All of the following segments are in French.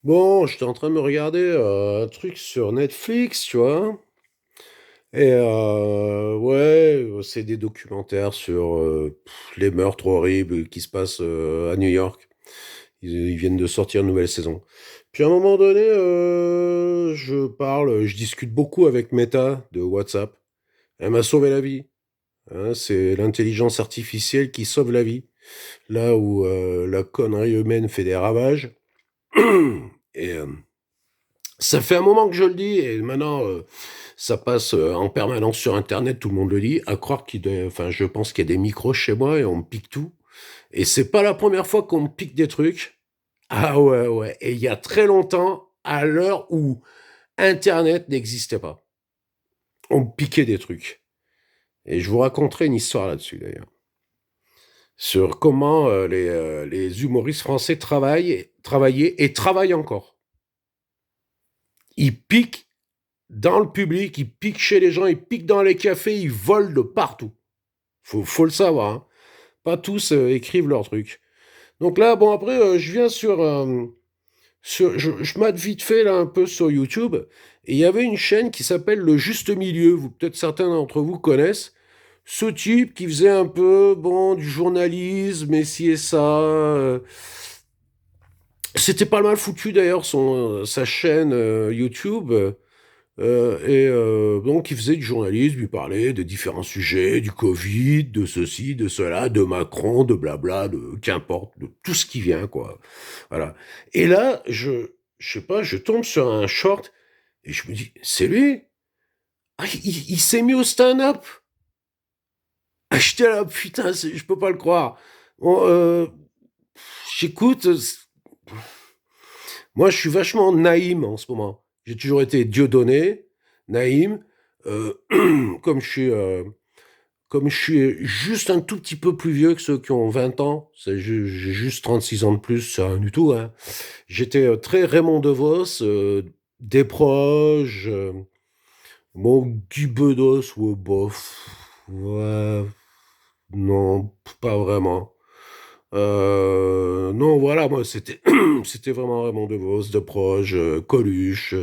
Bon, j'étais en train de me regarder un truc sur Netflix, tu vois. Et ouais, c'est des documentaires sur les meurtres horribles qui se passent à New York. Ils viennent de sortir une nouvelle saison. Puis à un moment donné, je discute beaucoup avec Meta de WhatsApp. Elle m'a sauvé la vie. Hein, c'est l'intelligence artificielle qui sauve la vie. Là où la connerie humaine fait des ravages. Et ça fait un moment que je le dis, et maintenant, ça passe en permanence sur Internet, tout le monde le dit, à croire enfin, je pense qu'il y a des micros chez moi et on me pique tout. Et c'est pas la première fois qu'on me pique des trucs. Ah ouais, ouais. Et il y a très longtemps, à l'heure où Internet n'existait pas, on me piquait des trucs. Et je vous raconterai une histoire là-dessus, d'ailleurs. Sur comment les humoristes français travaillaient et travaillent encore. Ils piquent dans le public, ils piquent chez les gens, ils piquent dans les cafés, ils volent de partout. Faut le savoir. Hein. Pas tous écrivent leurs trucs. Donc là, bon, après, je viens je mate vite fait là un peu sur YouTube, et il y avait une chaîne qui s'appelle Le Juste Milieu. Peut-être certains d'entre vous connaissent. Ce type qui faisait un peu, bon, du journalisme, et ci et ça. C'était pas mal foutu d'ailleurs, sa chaîne YouTube. Donc, il faisait du journalisme, il parlait de différents sujets, du Covid, de ceci, de cela, de Macron, de blabla, de qu'importe, de tout ce qui vient, quoi. Voilà. Et là, je sais pas, je tombe sur un short et je me dis, c'est lui? Ah, il s'est mis au stand-up. Ah, j'étais là, putain, je peux pas le croire. Bon, j'écoute, moi, je suis vachement naïm en ce moment. J'ai toujours été Dieudonné, naïm. Euh, comme je suis Comme je suis juste un tout petit peu plus vieux que ceux qui ont 20 ans, j'ai juste 36 ans de plus, c'est rien du tout. Hein. J'étais très Raymond DeVos, Desproges, bon, Guy Bedos, ouais, bof. Ouais, non, pas vraiment. Non, voilà, moi, c'était vraiment Raymond DeVos, Desproges, Coluche.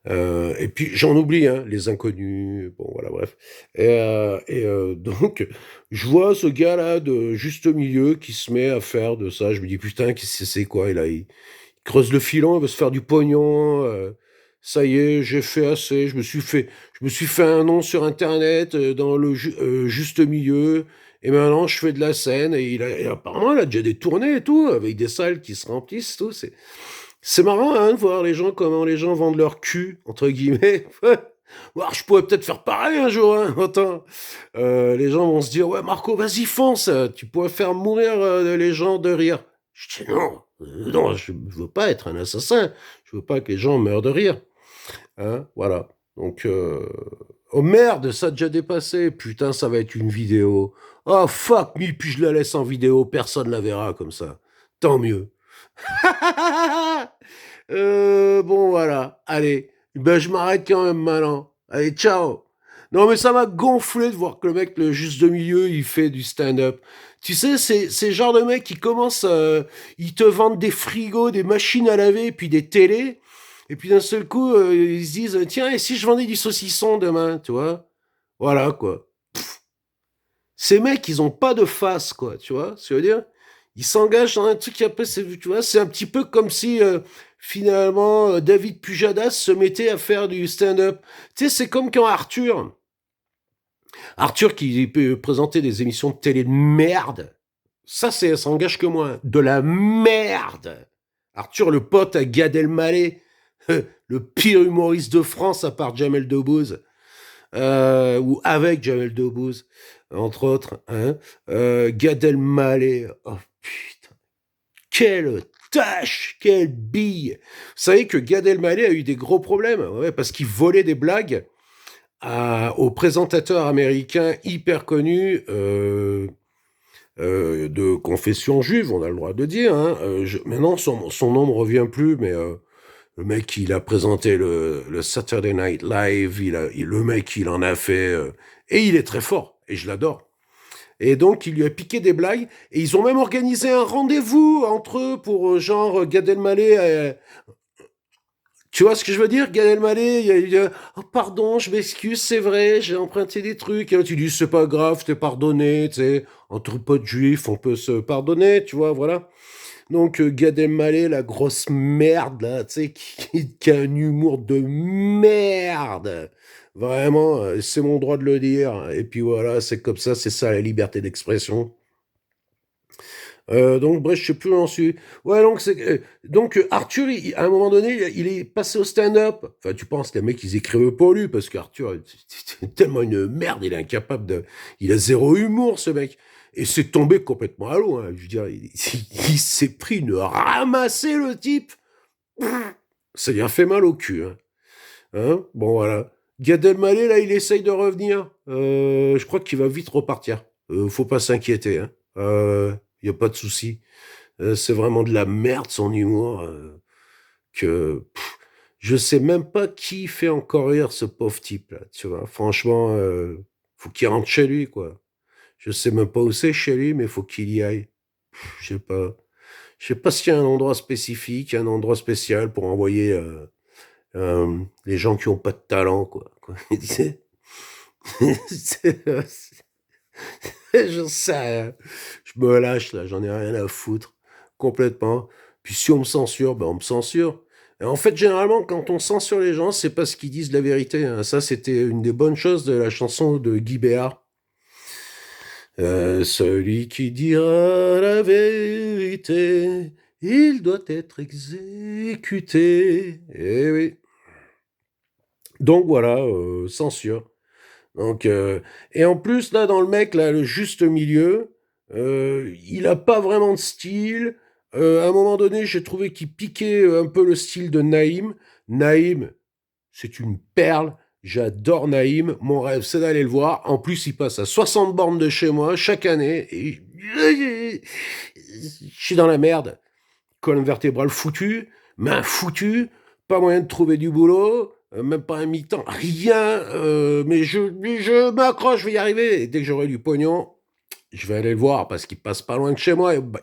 Et puis j'en oublie, hein, les inconnus, bon voilà, bref. Donc, je vois ce gars-là de juste milieu qui se met à faire de ça. Je me dis, putain, qu'est-ce que c'est quoi? Il creuse le filon, il veut se faire du pognon. Ça y est, j'ai fait assez. Je me suis fait un nom sur Internet dans le juste milieu. Et maintenant, je fais de la scène. Et apparemment, il a déjà des tournées et tout, avec des salles qui se remplissent, tout. C'est marrant hein, de voir les gens, comment les gens vendent leur cul, entre guillemets. Alors, je pourrais peut-être faire pareil un jour, hein, attends. Les gens vont se dire, ouais, Marco, vas-y, fonce, tu pourrais faire mourir les gens de rire. Je dis, non, non, je veux pas être un assassin, je veux pas que les gens meurent de rire. Hein, voilà. Donc, oh merde, ça a déjà dépassé, putain, ça va être une vidéo. Oh fuck me, puis je la laisse en vidéo, personne la verra comme ça. Tant mieux. Bon, voilà. Allez. Ben, je m'arrête quand même maintenant. Allez, ciao. Non, mais ça m'a gonflé de voir que le mec, le juste de milieu, il fait du stand-up. Tu sais, c'est le genre de mec qui commence, ils te vendent des frigos, des machines à laver, puis des télés. Et puis d'un seul coup, ils se disent, tiens, et si je vendais du saucisson demain, tu vois? Voilà, quoi. Ces mecs, ils ont pas de face, quoi, tu vois ce que je veux dire? Ils s'engagent dans un truc qui après, tu vois, c'est un petit peu comme si finalement David Pujadas se mettait à faire du stand-up. Tu sais, c'est comme quand Arthur qui peut présenter des émissions de télé de merde. Ça engage que moi. De la merde. Arthur, le pote à Gad Elmaleh, le pire humoriste de France à part Jamel Debbouze. Ou avec Jamel Debbouze, entre autres. Hein. Gad Elmaleh, oh putain, quelle tâche, quelle bille. Vous savez que Gad Elmaleh a eu des gros problèmes, ouais, parce qu'il volait des blagues aux présentateurs américains hyper connus de confession juive, on a le droit de dire. Hein. Maintenant, son nom ne revient plus, mais le mec, il a présenté le Saturday Night Live, le mec, il en a fait, et il est très fort, et je l'adore. Et donc, il lui a piqué des blagues. Et ils ont même organisé un rendez-vous entre eux pour genre Gad Elmaleh. Tu vois ce que je veux dire? Gad Elmaleh, il a oh, pardon, je m'excuse, c'est vrai, j'ai emprunté des trucs. Et là, tu dis, c'est pas grave, t'es pardonné, tu sais. Entre potes juifs, on peut se pardonner, tu vois, voilà. Donc, Gad Elmaleh, la grosse merde, là, tu sais, qui a un humour de merde. Vraiment, c'est mon droit de le dire. Et puis voilà, c'est comme ça, c'est ça la liberté d'expression. Donc bref, je sais plus où j'en suis. Ouais, donc Arthur, à un moment donné, il est passé au stand-up. Enfin, tu penses que les mecs, ils écrivent pas lui, parce qu'Arthur, c'est tellement une merde, il est incapable de... Il a zéro humour, ce mec. Et c'est tombé complètement à l'eau, hein. Je veux dire, il s'est pris une ramassée, le type. Ça lui a fait mal au cul, hein. Hein, bon, voilà. Gad Elmaleh, là, il essaye de revenir. Je crois qu'il va vite repartir. Faut pas s'inquiéter, hein. Y a pas de souci. C'est vraiment de la merde, son humour. Je sais même pas qui fait encore rire ce pauvre type, là, tu vois. Franchement, faut qu'il rentre chez lui, quoi. Je sais même pas où c'est chez lui, mais faut qu'il y aille. Je sais pas. Je sais pas s'il y a un endroit spécifique, un endroit spécial pour envoyer les gens qui ont pas de talent, quoi. J'en sais rien. Je me lâche, là, j'en ai rien à foutre. Complètement. Puis si on me censure, ben on me censure. Et en fait, généralement, quand on censure les gens, c'est parce qu'ils disent la vérité, hein. Ça, c'était une des bonnes choses de la chanson de Guy Béard. Celui qui dira la vérité, il doit être exécuté. Eh oui. Donc voilà, censure. Donc, et en plus, là, dans le mec, là, le juste milieu, il a pas vraiment de style. À un moment donné, j'ai trouvé qu'il piquait un peu le style de Naïm. Naïm, c'est une perle. J'adore Naïm. Mon rêve, c'est d'aller le voir. En plus, il passe à 60 bornes de chez moi chaque année. Et je suis dans la merde. Colonne vertébrale foutue, main foutue, pas moyen de trouver du boulot, même pas un mi-temps, rien. Mais je m'accroche, je vais y arriver. Et dès que j'aurai du pognon, je vais aller le voir parce qu'il passe pas loin de chez moi. Bah,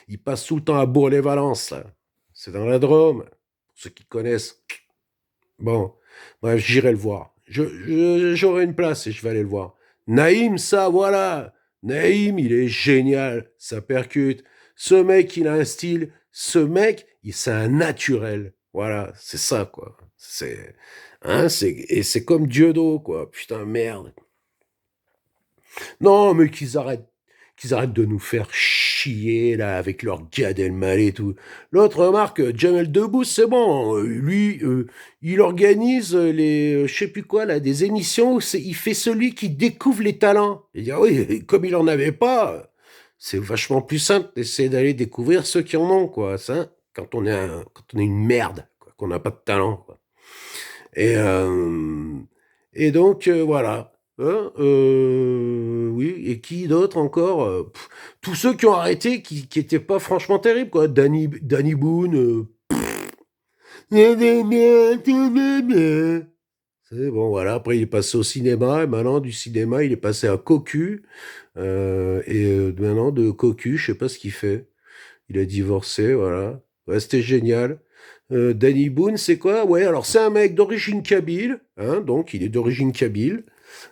il passe tout le temps à Bourg-les-Valences. C'est dans la Drôme, pour ceux qui connaissent. Bon, bref, j'irai le voir. J'aurai une place et je vais aller le voir. Naïm, ça, voilà. Naïm, il est génial. Ça percute. Ce mec, il a un style. Ce mec, c'est un naturel. Voilà, c'est ça, quoi. Et c'est comme Dieudo, quoi. Putain, merde. Non, mais qu'ils arrêtent de nous faire chier, là, avec leur Gad Elmaleh et tout. L'autre remarque, Jamel Debbouze, c'est bon, lui, il organise je sais plus quoi, là, des émissions où il fait celui qui découvre les talents. Il dit, ah oui, comme il en avait pas, c'est vachement plus simple d'essayer d'aller découvrir ceux qui en ont, quoi, ça, quand on est une merde, quoi, qu'on n'a pas de talent, quoi. Et, euh, et donc, voilà. Hein, oui, et qui d'autre encore tous ceux qui ont arrêté, qui étaient pas franchement terribles, quoi. Danny Boone. C'est bon, voilà. Après, il est passé au cinéma, et maintenant, du cinéma, il est passé à Cocu. Maintenant, de Cocu, je sais pas ce qu'il fait. Il a divorcé, voilà. Ouais, c'était génial. Danny Boone, c'est quoi? Ouais, alors c'est un mec d'origine kabyle, hein, donc il est d'origine kabyle.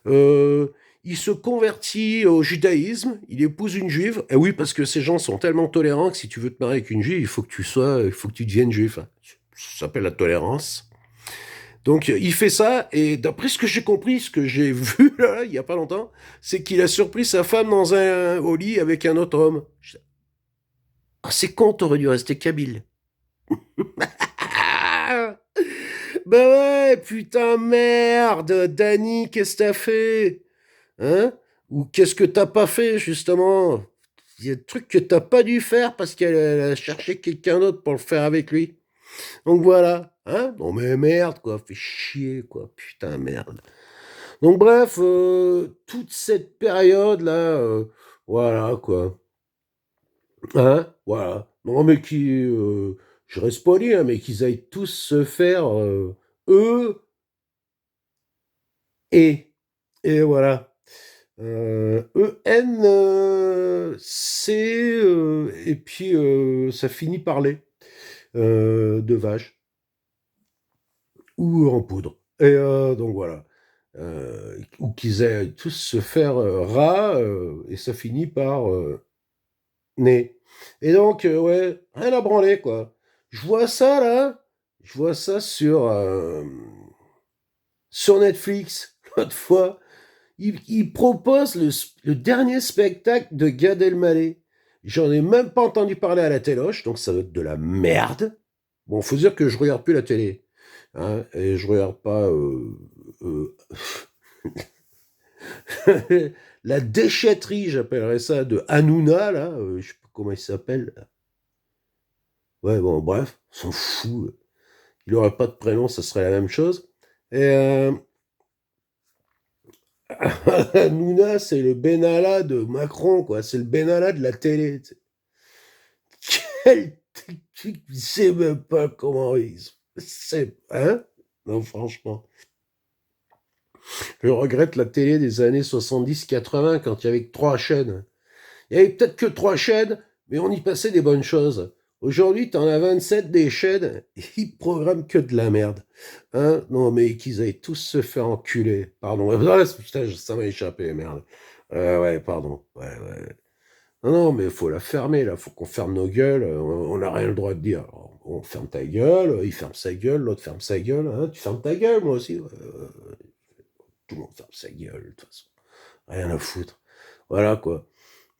Euh, il se convertit au judaïsme, il épouse une juive. Et oui, parce que ces gens sont tellement tolérants que si tu veux te marier avec une juive, il faut que tu deviennes juif, hein. Ça s'appelle la tolérance. Donc il fait ça, et d'après ce que j'ai compris, ce que j'ai vu là, il y a pas longtemps, c'est qu'il a surpris sa femme au lit avec un autre homme. Ah, c'est con, t'aurais dû rester kabyle. Ah, bah ouais, putain, merde, Danny, qu'est-ce que t'as fait? Hein? Ou qu'est-ce que t'as pas fait, justement? Il y a des trucs que t'as pas dû faire parce qu'elle a cherché quelqu'un d'autre pour le faire avec lui. Donc voilà, hein? Non mais merde, quoi, fait chier, quoi, putain, merde. Donc bref, toute cette période-là, voilà, quoi. Hein? Voilà. Non mais je reste poli, hein, mais qu'ils aillent tous se faire, eux, et, et voilà. EN, C, et puis ça finit par les, de vache, ou en poudre. Et donc voilà. Ou qu'ils aient tous se faire rat, et ça finit par nez. Et donc, ouais, rien à branler, quoi. Je vois ça, là, je vois ça sur Netflix, l'autre fois. Il propose le dernier spectacle de Gad Elmaleh. J'en ai même pas entendu parler à la téloche, donc ça doit être de la merde. Bon, faut dire que je regarde plus la télé. Hein, et je regarde pas euh, la déchetterie, j'appellerais ça, de Hanouna, là. Je sais pas comment il s'appelle. Ouais, bon, bref, on s'en fout. Il aurait pas de prénom, ça serait la même chose. Et Hanouna, c'est le Benalla de Macron, quoi. C'est le Benalla de la télé. Quel technique, je sais même pas comment ils... C'est... Hein? Non, franchement. Je regrette la télé des années 70-80 quand il y avait que 3 chaînes. Il y avait peut-être que 3 chaînes, mais on y passait des bonnes choses. Aujourd'hui, t'en as 27 des chaînes, et ils programment que de la merde. Hein? Non, mais qu'ils aillent tous se faire enculer. Pardon. Ah, putain, ça m'a échappé, merde. Ouais, pardon. Ouais, ouais. Non, non, mais il faut la fermer, là. Faut qu'on ferme nos gueules. On n'a rien le droit de dire. Alors, on ferme ta gueule, il ferme sa gueule, l'autre ferme sa gueule. Hein? Tu fermes ta gueule, moi aussi. Tout le monde ferme sa gueule, de toute façon. Rien à foutre. Voilà, quoi.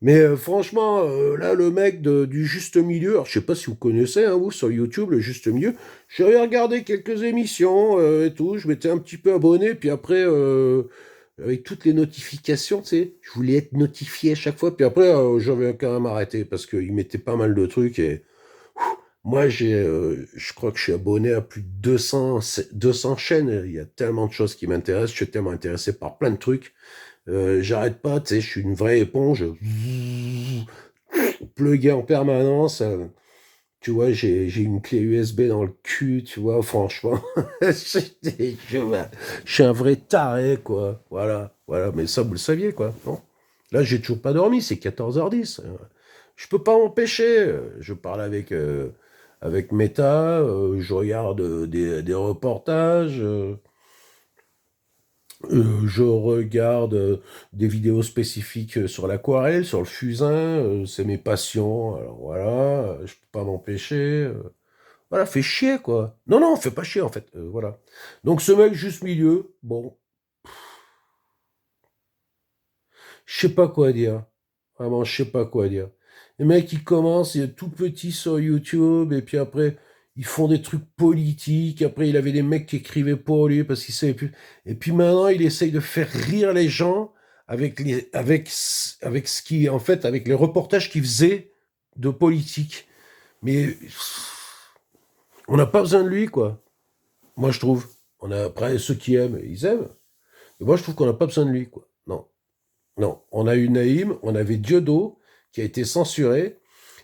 Mais franchement, là, le mec du Juste Milieu, alors je sais pas si vous connaissez, hein, vous, sur YouTube, le Juste Milieu, j'avais regardé quelques émissions et tout, je m'étais un petit peu abonné, puis après, avec toutes les notifications, tu sais, je voulais être notifié à chaque fois, puis après, j'avais quand même arrêté, parce qu'il mettait pas mal de trucs, et moi, je crois que je suis abonné à plus de 200 chaînes, il y a tellement de choses qui m'intéressent, je suis tellement intéressé par plein de trucs, j'arrête pas, tu sais, je suis une vraie éponge, plugué en permanence. Tu vois, j'ai une clé USB dans le cul, tu vois, franchement. Je suis un vrai taré, quoi. Voilà, voilà. Mais ça, vous le saviez, quoi. Non. Là, j'ai toujours pas dormi, c'est 14h10. Je peux pas m'empêcher. Je parle avec Meta, je regarde des reportages. Je regarde des vidéos spécifiques sur l'aquarelle, sur le fusain, c'est mes passions, alors voilà, je peux pas m'empêcher. Voilà, fait chier quoi. Non, non, fait pas chier en fait, voilà. Donc ce mec juste milieu, bon, je sais pas quoi dire. Vraiment, je sais pas quoi dire. Les mecs, ils commencent, il est tout petit sur YouTube, et puis après, ils font des trucs politiques. Après, il avait des mecs qui écrivaient pour lui parce qu'ils savaient plus. Et puis maintenant, il essaye de faire rire les gens avec ce qui, en fait, avec les reportages qu'il faisait de politique. Mais on n'a pas besoin de lui, quoi. Moi, je trouve. Après, ceux qui aiment, ils aiment. Mais moi, je trouve qu'on n'a pas besoin de lui, quoi. Non. Non, on a eu Naïm, on avait Dieudo qui a été censuré.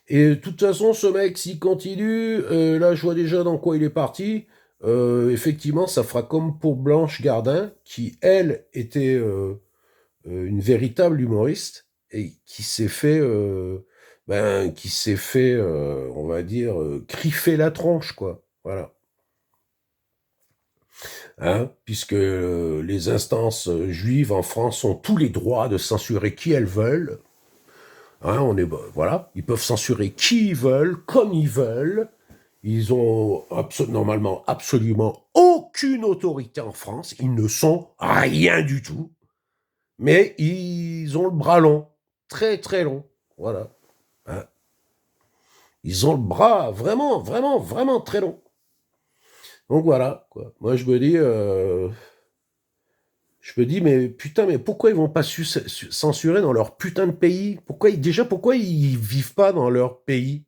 Et de toute façon, ce mec, s'il continue, là, je vois déjà dans quoi il est parti. Effectivement, ça fera comme pour Blanche Gardin, qui, elle, était une véritable humoriste et qui s'est fait, on va dire, griffer la tronche, quoi. Voilà. Hein, puisque les instances juives en France ont tous les droits de censurer qui elles veulent. Hein, voilà, ils peuvent censurer qui ils veulent, comme ils veulent. Ils ont normalement absolument aucune autorité en France. Ils ne sont rien du tout. Mais ils ont le bras long, très très long. Voilà. Hein. Ils ont le bras vraiment, vraiment, vraiment très long. Donc voilà, quoi. Moi je me dis, mais putain, mais pourquoi ils vont pas censurer dans leur putain de pays? Pourquoi ils vivent pas dans leur pays?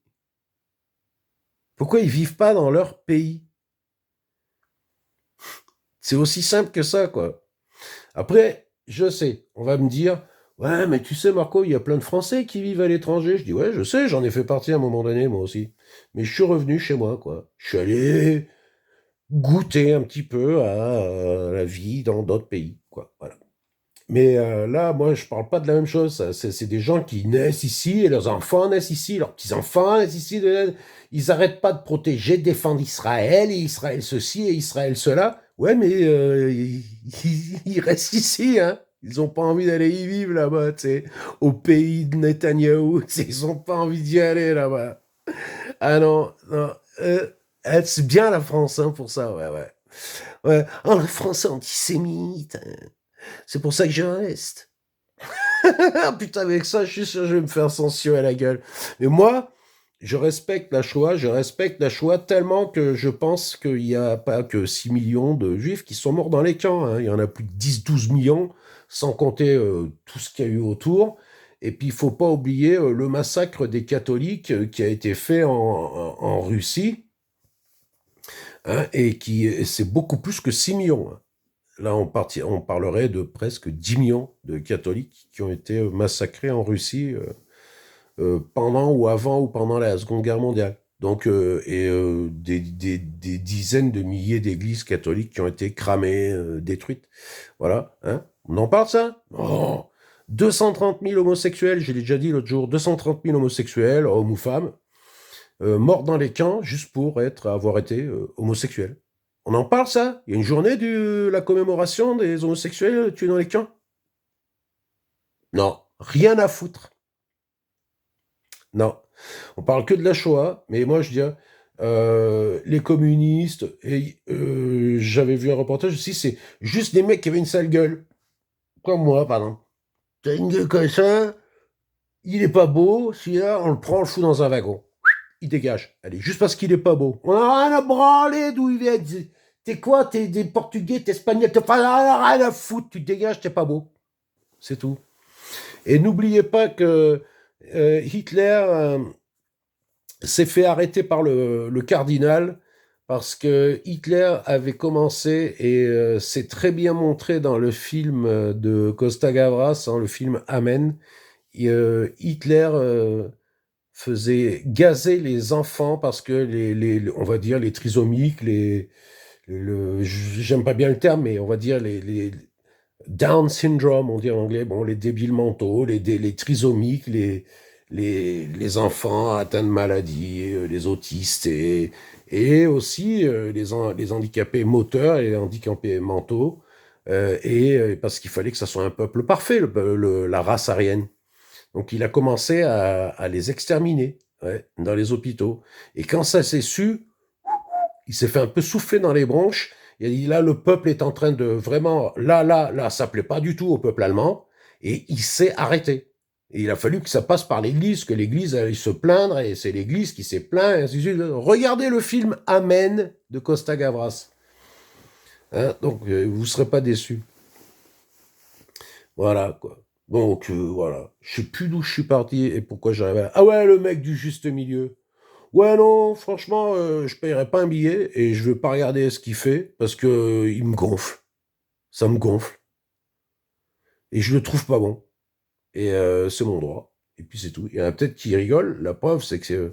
Pourquoi ils vivent pas dans leur pays? C'est aussi simple que ça, quoi. Après, je sais, on va me dire, ouais, mais tu sais, Marco, il y a plein de Français qui vivent à l'étranger. Je dis, ouais, je sais, j'en ai fait partie à un moment donné, moi aussi. Mais je suis revenu chez moi, quoi. Je suis allé goûter un petit peu à la vie dans d'autres pays, quoi. Voilà. Mais là, moi, je parle pas de la même chose. C'est des gens qui naissent ici, et leurs enfants naissent ici, leurs petits-enfants naissent ici. Ils arrêtent pas de protéger, de défendre Israël, et Israël ceci, et Israël cela. Ouais, mais ils restent ici, hein. Ils ont pas envie d'aller y vivre là-bas, tu sais, au pays de Netanyahou. Tu sais, ils ont pas envie d'y aller là-bas. Ah non, non. C'est bien la France, hein, pour ça, ouais, ouais. Ouais. Oh, le français antisémite, hein. C'est pour ça que je reste. Putain, avec ça, je suis sûr que je vais me faire censurer à la gueule. Mais moi, je respecte la Shoah tellement que je pense qu'il n'y a pas que 6 millions de juifs qui sont morts dans les camps, hein. Il y en a plus de 10-12 millions, sans compter tout ce qu'il y a eu autour. Et puis, il faut pas oublier le massacre des catholiques qui a été fait en Russie, hein, et c'est beaucoup plus que 6 millions, hein. Là, on parlerait de presque 10 millions de catholiques qui ont été massacrés en Russie pendant ou avant ou pendant la Seconde Guerre mondiale. Donc, des dizaines de milliers d'églises catholiques qui ont été cramées, détruites. Voilà, hein. On en parle, ça? Oh, 230 000 homosexuels, je l'ai déjà dit l'autre jour, 230 000 homosexuels, hommes ou femmes, morts dans les camps juste pour avoir été homosexuels. On en parle, ça? Il y a une journée de la commémoration des homosexuels tués dans les camps? Non, rien à foutre. Non, on parle que de la Shoah, mais moi je dis, les communistes, et j'avais vu un reportage aussi, c'est juste des mecs qui avaient une sale gueule, comme moi, pardon. T'as une gueule comme ça, il est pas beau, celui-là, on le prend, on le fout dans un wagon. Il dégage. Allez, juste parce qu'il est pas beau. On a rien à branler d'où il vient. T'es quoi? T'es des Portugais, t'es Espagnol, t'as rien à foutre, tu dégages, t'es pas beau. C'est tout. Et n'oubliez pas que Hitler s'est fait arrêter par le cardinal parce que Hitler avait commencé, et c'est très bien montré dans le film de Costa Gavras, hein, le film Amen. Hitler faisait gazer les enfants parce que on va dire les trisomiques, j'aime pas bien le terme, mais on va dire les Down syndrome, on dit en anglais, bon, les débiles mentaux, les trisomiques, les enfants atteints de maladies, les autistes, et aussi les handicapés moteurs et les handicapés mentaux, parce qu'il fallait que ça soit un peuple parfait, la race aryenne. Donc il a commencé à les exterminer, ouais, dans les hôpitaux. Et quand ça s'est su, il s'est fait un peu souffler dans les bronches. Il a dit, là, le peuple est en train de vraiment... Là, ça plaît pas du tout au peuple allemand. Et il s'est arrêté. Et il a fallu que ça passe par l'Église, que l'Église allait se plaindre, et c'est l'Église qui s'est plaint, et ainsi de suite. Regardez le film Amen de Costa Gavras. Hein, donc, vous ne serez pas déçus. Voilà, quoi. Donc, voilà. Je sais plus d'où je suis parti et pourquoi j'arrive à... Ah ouais, le mec du juste milieu. Ouais, non, franchement, je payerais pas un billet et je veux pas regarder ce qu'il fait parce que il me gonfle. Ça me gonfle. Et je le trouve pas bon. Et c'est mon droit. Et puis c'est tout. Il y en a peut-être qui rigolent. La preuve, c'est que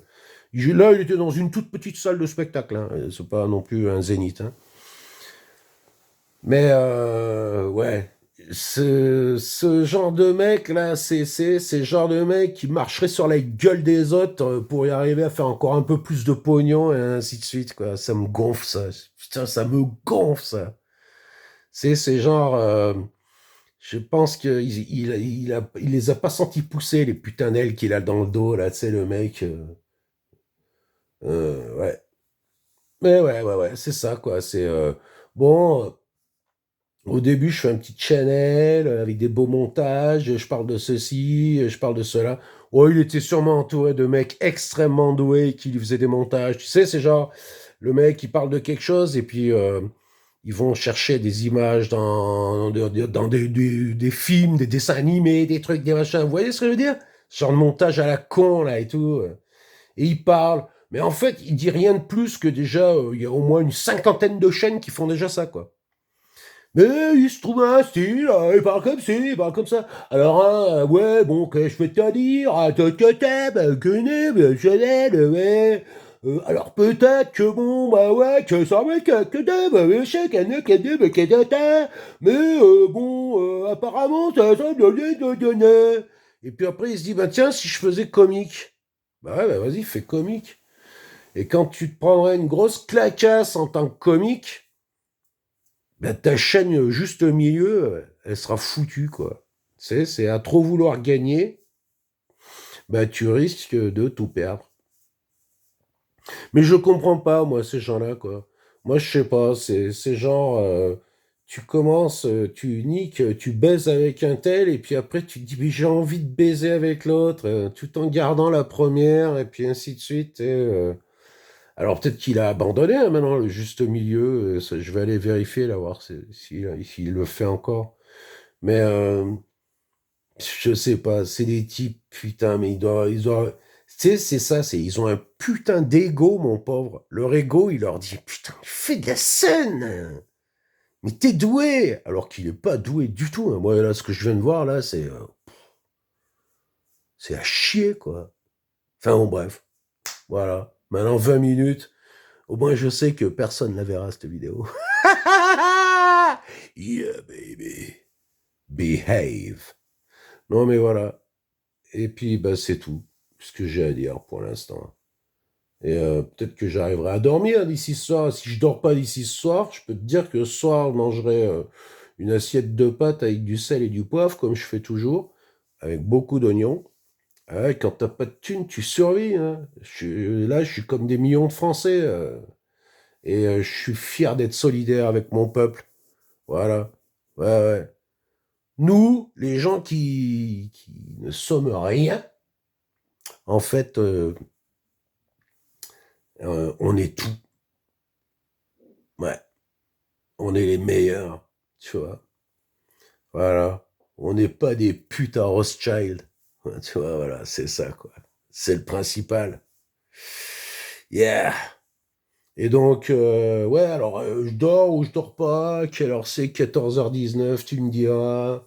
là, il était dans une toute petite salle de spectacle, hein. C'est pas non plus un zénith, hein. Mais ouais, ce genre de mec là, c'est le genre de mec qui marcherait sur la gueule des autres pour y arriver à faire encore un peu plus de pognon et ainsi de suite, quoi. Ça me gonfle, ça. Putain, ça me gonfle, ça. C'est genre, je pense il les a pas sentis pousser, les putains d'ailes qu'il a dans le dos là, tu sais, le mec. Ouais. Mais ouais, ouais, ouais, c'est ça, quoi. C'est bon. Au début, je fais un petit channel avec des beaux montages, je parle de ceci, je parle de cela. Oh, il était sûrement entouré de mecs extrêmement doués qui lui faisaient des montages. Tu sais, c'est genre, le mec, il parle de quelque chose et puis ils vont chercher des images dans des films, des dessins animés, des trucs, des machins. Vous voyez ce que je veux dire? Ce genre de montage à la con, là, et tout. Et il parle. Mais en fait, il dit rien de plus que déjà, il y a au moins une cinquantaine de chaînes qui font déjà ça, quoi. Mais il se trouve un style, il parle comme ci, il parle comme ça. Alors, hein, ouais, bon, que je peux te dire, ouais. Alors peut-être que bon, bah ouais, que ça va que deux, bah ouais, chacun que deux, bah que deux, mais bon, apparemment, ça donne. Et puis après, il se dit, bah tiens, si je faisais comique. Bah ouais, bah vas-y, fais comique. Et quand tu te prendrais une grosse clacasse en tant que comique, bah ta chaîne juste au milieu, elle sera foutue, quoi. Tu sais, c'est à trop vouloir gagner, bah tu risques de tout perdre. Mais je comprends pas, moi, ces gens-là, quoi. Moi, je sais pas, c'est genre, tu commences, tu niques, tu baises avec un tel, et puis après, tu te dis, mais j'ai envie de baiser avec l'autre, tout en gardant la première, et puis ainsi de suite. Alors, peut-être qu'il a abandonné, hein, maintenant, le juste milieu. Je vais aller vérifier, là, voir s'il le fait encore. Mais, je sais pas, c'est des types, putain, mais ils doivent, tu sais, c'est ça, ils ont un putain d'ego, mon pauvre. Leur ego, il leur dit, putain, fais de la scène, mais t'es doué, alors qu'il est pas doué du tout, hein. Moi, là, ce que je viens de voir, là, c'est à chier, quoi. Enfin, bon, bref, voilà. Maintenant, 20 minutes, au moins, je sais que personne la verra, cette vidéo. Yeah, baby. Behave. Non, mais voilà. Et puis, bah, c'est tout ce que j'ai à dire pour l'instant. Et peut-être que j'arriverai à dormir d'ici ce soir. Si je dors pas d'ici ce soir, je peux te dire que ce soir, je mangerai une assiette de pâtes avec du sel et du poivre, comme je fais toujours, avec beaucoup d'oignons. Ah ouais, quand t'as pas de thunes, tu survis, hein. Là, je suis comme des millions de Français. Et je suis fier d'être solidaire avec mon peuple. Voilà. Ouais, ouais. Nous, les gens qui ne sommes rien, en fait, on est tout. Ouais. On est les meilleurs, tu vois. Voilà. On n'est pas des putains Rothschild. Ouais, tu vois, voilà, c'est ça, quoi. C'est le principal. Yeah. Et donc, ouais, alors, je dors ou je dors pas? Quelle heure c'est? 14h19, tu me diras.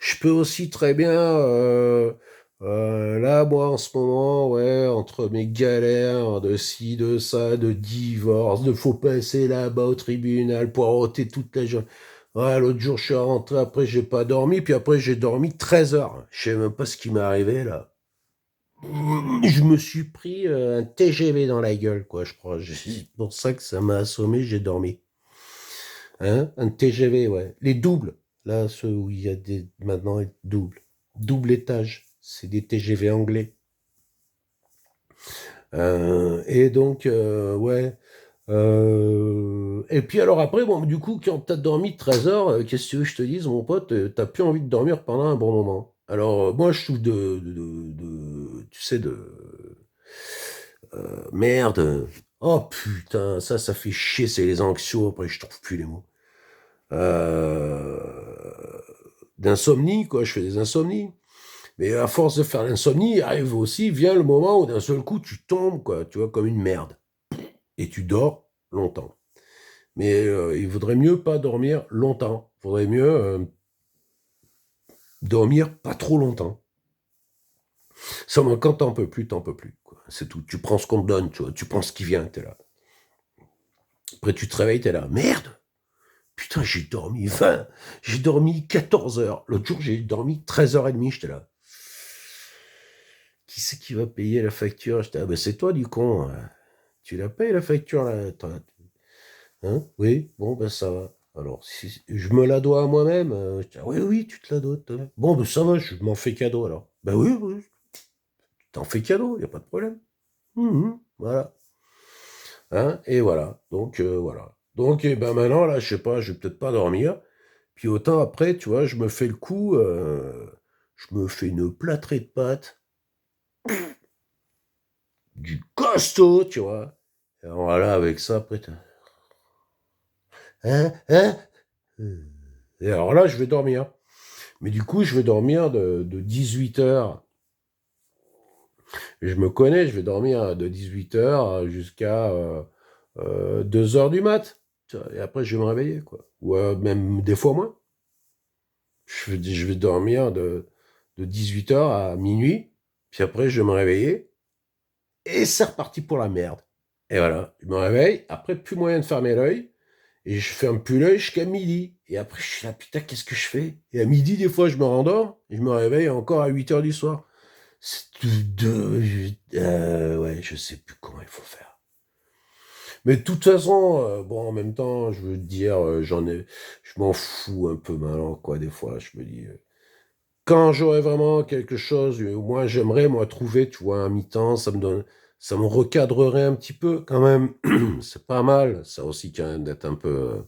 Je peux aussi très bien, là, moi, en ce moment, ouais, entre mes galères de ci, de ça, de divorce, de faut passer là-bas au tribunal, poireauter toute la journée. Ouais, l'autre jour, je suis rentré, après, j'ai pas dormi, puis après, j'ai dormi 13 heures. Je sais même pas ce qui m'est arrivé, là. Je me suis pris un TGV dans la gueule, quoi, je crois. C'est pour ça que ça m'a assommé, j'ai dormi. Hein? Un TGV, ouais. Les doubles. Là, ceux où il y a des maintenant doubles. Double étage. C'est des TGV anglais. Et donc, ouais. Et puis alors après, bon, du coup, quand t'as dormi 13 heures, qu'est-ce que tu veux que je te dise, mon pote, t'as plus envie de dormir pendant un bon moment. Alors, moi, je trouve tu sais, merde. Oh putain, ça fait chier, c'est les anxios, après, je trouve plus les mots. Euh, D'insomnie, quoi, je fais des insomnies. Mais à force de faire l'insomnie, il arrive aussi, vient le moment où d'un seul coup, tu tombes, quoi, tu vois, comme une merde. Et tu dors longtemps. Mais il vaudrait mieux pas dormir longtemps. Il vaudrait mieux dormir pas trop longtemps. Seulement, quand t'en peux plus, quoi. C'est tout. Tu prends ce qu'on te donne, tu vois. Tu prends ce qui vient, t'es là. Après, tu te réveilles, t'es là. Merde! Putain, j'ai dormi 14 heures. L'autre jour, j'ai dormi 13h30, j'étais là. Qui c'est qui va payer la facture? J'étais, ah ben c'est toi du con, hein. Tu la payes la facture là? Hein? Oui, bon ben ça va. Alors, si je me la dois à moi-même, j'étais, ah, oui, oui, tu te la dois, toi. Bon ben ça va, je m'en fais cadeau alors. Ben oui, oui, t'en fais cadeau, y a pas de problème. Voilà. Hein? Et voilà. Donc voilà. Donc eh ben maintenant là, je sais pas, je vais peut-être pas dormir. Puis autant après, tu vois, je me fais le coup, je me fais une plâtrée de pâtes, du costaud, tu vois. Et alors voilà, avec ça, après, hein, hein? Et alors là, je vais dormir. Mais du coup, je vais dormir de 18h. Je me connais, je vais dormir de 18h jusqu'à 2h du mat. Et après, je vais me réveiller, quoi. Ou même des fois moins. Je vais dormir de 18h à minuit. Puis après, je vais me réveiller. Et c'est reparti pour la merde. Et voilà, je me réveille, après plus moyen de fermer l'œil, et je ferme plus l'œil jusqu'à midi. Et après, je suis là, putain, qu'est-ce que je fais? Et à midi, des fois, je me rendors, et je me réveille encore à 8 heures du soir. C'est ouais, je sais plus comment il faut faire. Mais de toute façon, bon, en même temps, je veux te dire, je m'en fous un peu maintenant, quoi, des fois, je me dis, quand j'aurai vraiment quelque chose, moi, j'aimerais, moi, trouver, tu vois, un mi-temps, ça me recadrerait un petit peu, quand même. C'est pas mal, ça aussi, quand même, d'être un peu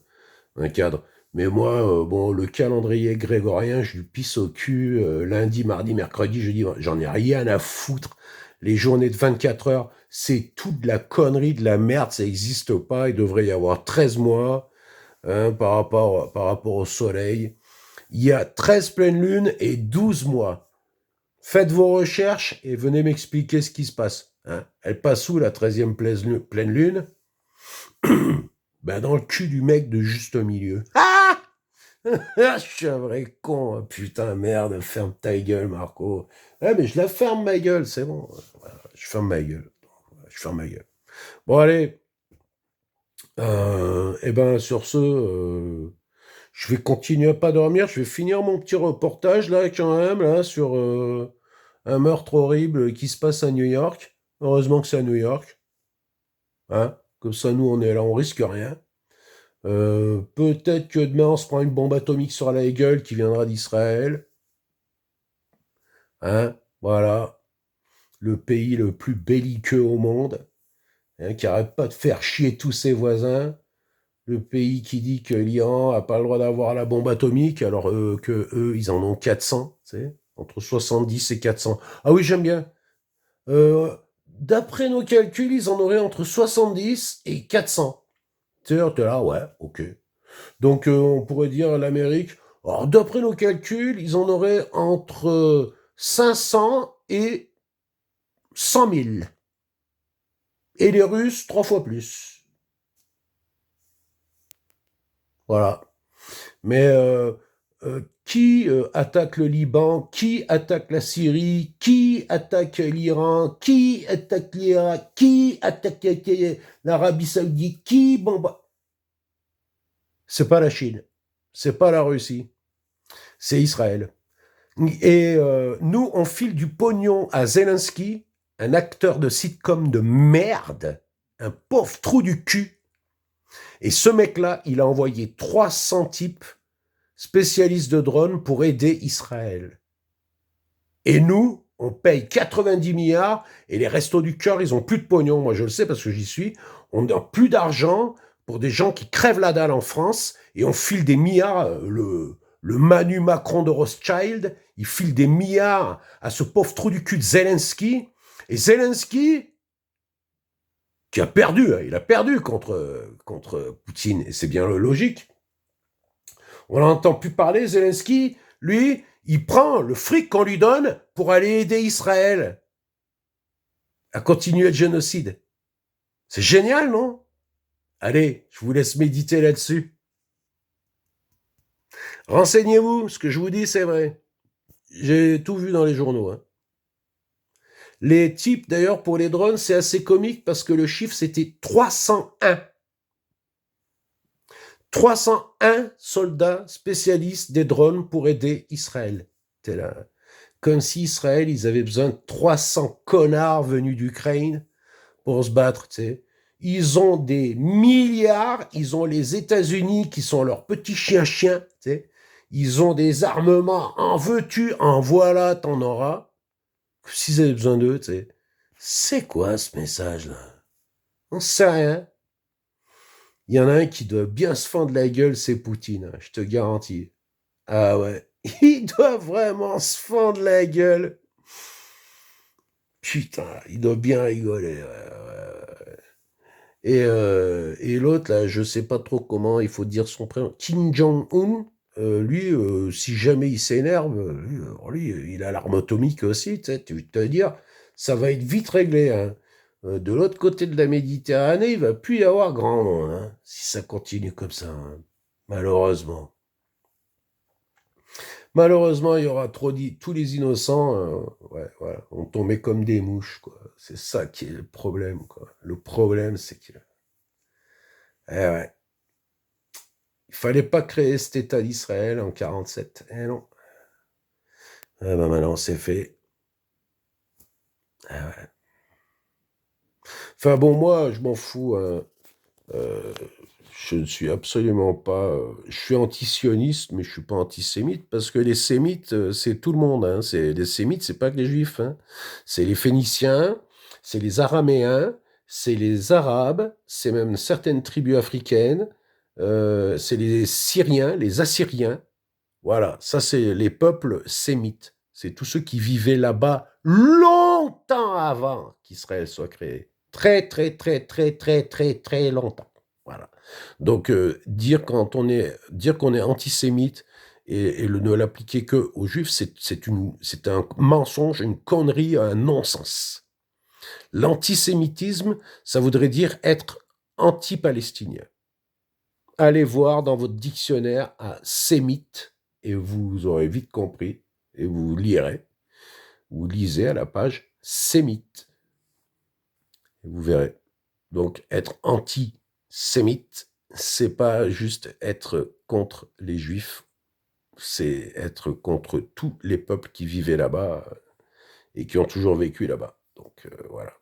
un cadre. Mais moi, bon, le calendrier grégorien, je lui pisse au cul, lundi, mardi, mercredi, jeudi, j'en ai rien à foutre. Les journées de 24 heures, c'est toute de la connerie, de la merde, ça n'existe pas. Il devrait y avoir 13 mois, hein, par rapport au soleil. Il y a 13 pleines lunes et 12 mois. Faites vos recherches et venez m'expliquer ce qui se passe. Hein. Elle passe où, la 13e pleine lune? Ben, dans le cul du mec de juste au milieu. Ah! Je suis un vrai con, hein. Putain, merde, ferme ta gueule, Marco. Ouais, mais je la ferme ma gueule, c'est bon. Voilà, je ferme ma gueule. Je ferme ma gueule. Bon, allez. Eh ben, sur ce, je vais continuer à pas dormir. Je vais finir mon petit reportage, là, quand même, là, sur un meurtre horrible qui se passe à New York. Heureusement que c'est à New York. Hein. Comme ça, nous, on est là, on risque rien. Peut-être que demain, on se prend une bombe atomique sur la gueule qui viendra d'Israël. Hein, voilà, le pays le plus belliqueux au monde, hein, qui arrête pas de faire chier tous ses voisins. Le pays qui dit que l'Iran a pas le droit d'avoir la bombe atomique, alors que eux, ils en ont 400, tu sais, entre 70 et 400. Ah oui, j'aime bien. D'après nos calculs, ils en auraient entre 70 et 400. Tu sais, t'es là, ouais, ok. Donc, on pourrait dire l'Amérique, alors d'après nos calculs, ils en auraient entre 500 et 100 000. Et les Russes, 3 fois plus. Voilà. Mais qui attaque le Liban? Qui attaque la Syrie? Qui attaque l'Iran? Qui attaque l'Irak? Qui attaque l'Arabie Saoudite? Qui bombarde? C'est pas la Chine. C'est pas la Russie. C'est Israël. Et nous, on file du pognon à Zelensky, un acteur de sitcom de merde, un pauvre trou du cul. Et ce mec-là, il a envoyé 300 types spécialistes de drones pour aider Israël. Et nous, on paye 90 milliards et les restos du cœur, ils ont plus de pognon. Moi, je le sais parce que j'y suis. On n'a plus d'argent pour des gens qui crèvent la dalle en France et on file des milliards. Le Manu Macron de Rothschild, il file des milliards à ce pauvre trou du cul de Zelensky. Et Zelensky, qui a perdu, il a perdu contre Poutine, et c'est bien logique. On n'entend plus parler, Zelensky, lui, il prend le fric qu'on lui donne pour aller aider Israël à continuer le génocide. C'est génial, non? Allez, je vous laisse méditer là-dessus. Renseignez-vous, ce que je vous dis, c'est vrai. J'ai tout vu dans les journaux. Hein. Les types, d'ailleurs, pour les drones, c'est assez comique parce que le chiffre, c'était 301. 301 soldats spécialistes des drones pour aider Israël. C'est là. Comme si Israël, ils avaient besoin de 300 connards venus d'Ukraine pour se battre, tu sais. Ils ont des milliards, ils ont les États-Unis qui sont leurs petits chiens-chiens, tu sais. Ils ont des armements, en veux-tu, en voilà, t'en auras. S'ils avaient besoin d'eux, tu sais. C'est quoi ce message-là? On sait rien. Il y en a un qui doit bien se fendre la gueule, c'est Poutine, hein, je te garantis. Ah ouais, il doit vraiment se fendre la gueule. Putain, il doit bien rigoler. Ouais. Et l'autre, là, je sais pas trop comment il faut dire son prénom. Kim Jong-un, lui, si jamais il s'énerve, lui, il a l'arme atomique aussi, tu sais, tu veux te dire, ça va être vite réglé. Hein. De l'autre côté de la Méditerranée, il va plus y avoir grand monde, hein, si ça continue comme ça, hein, malheureusement. Malheureusement, il y aura trop dit, tous les innocents, ouais, voilà, ont tombé comme des mouches, quoi. C'est ça qui est le problème, quoi. Le problème, c'est que, eh ouais, il fallait pas créer cet État d'Israël en 47. Eh non. Eh ben maintenant, c'est fait. Eh ouais. Enfin bon, moi, je m'en fous, hein. Euh, je ne suis absolument pas. Je suis antisioniste, mais je suis pas antisémite parce que les sémites, c'est tout le monde. Hein. C'est les sémites, c'est pas que les juifs. Hein. C'est les Phéniciens, c'est les Araméens, c'est les Arabes, c'est même certaines tribus africaines. C'est les Syriens, les Assyriens. Voilà, ça c'est les peuples sémites. C'est tous ceux qui vivaient là-bas longtemps avant qu'Israël soit créé. Très, très, très, très, très, très, très longtemps. Voilà. Donc, dire qu'on est antisémite et ne l'appliquer que aux juifs, c'est un mensonge, une connerie, un non-sens. L'antisémitisme, ça voudrait dire être anti-palestinien. Allez voir dans votre dictionnaire un sémite et vous aurez vite compris et vous lirez. Vous lisez à la page sémite et vous verrez. Donc être anti-sémite, c'est pas juste être contre les juifs, c'est être contre tous les peuples qui vivaient là-bas et qui ont toujours vécu là-bas. Donc voilà.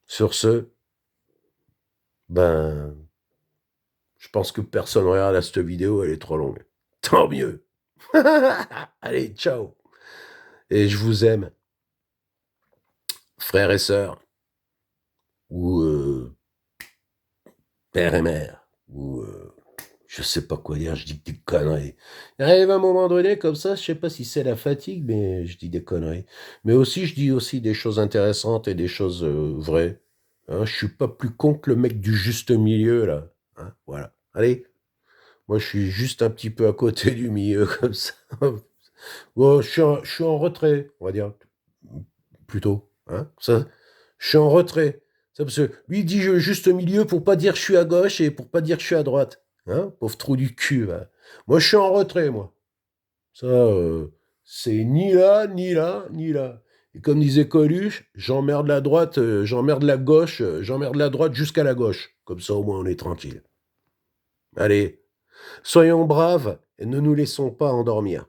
Sur ce, ben, je pense que personne ne regarde cette vidéo, elle est trop longue. Tant mieux. Allez, ciao. Et je vous aime, frères et sœurs, ou père et mère, ou je sais pas quoi dire, je dis des conneries. Il arrive un moment donné comme ça, je sais pas si c'est la fatigue, mais je dis des conneries. Mais aussi, je dis aussi des choses intéressantes et des choses vraies. Hein, je suis pas plus con que le mec du juste milieu, là. Hein, voilà. Allez, moi je suis juste un petit peu à côté du milieu, comme ça. Bon, je suis en retrait, on va dire, plutôt. Hein, ça, je suis en retrait. Ça, parce que lui, il dit juste milieu pour pas dire je suis à gauche et pour pas dire je suis à droite. Hein, pauvre trou du cul. Va. Moi, je suis en retrait, moi. Ça, c'est ni là, ni là, ni là. Et comme disait Coluche, j'emmerde la droite, j'emmerde la gauche, j'emmerde la droite jusqu'à la gauche. Comme ça, au moins, on est tranquille. Allez, soyons braves et ne nous laissons pas endormir.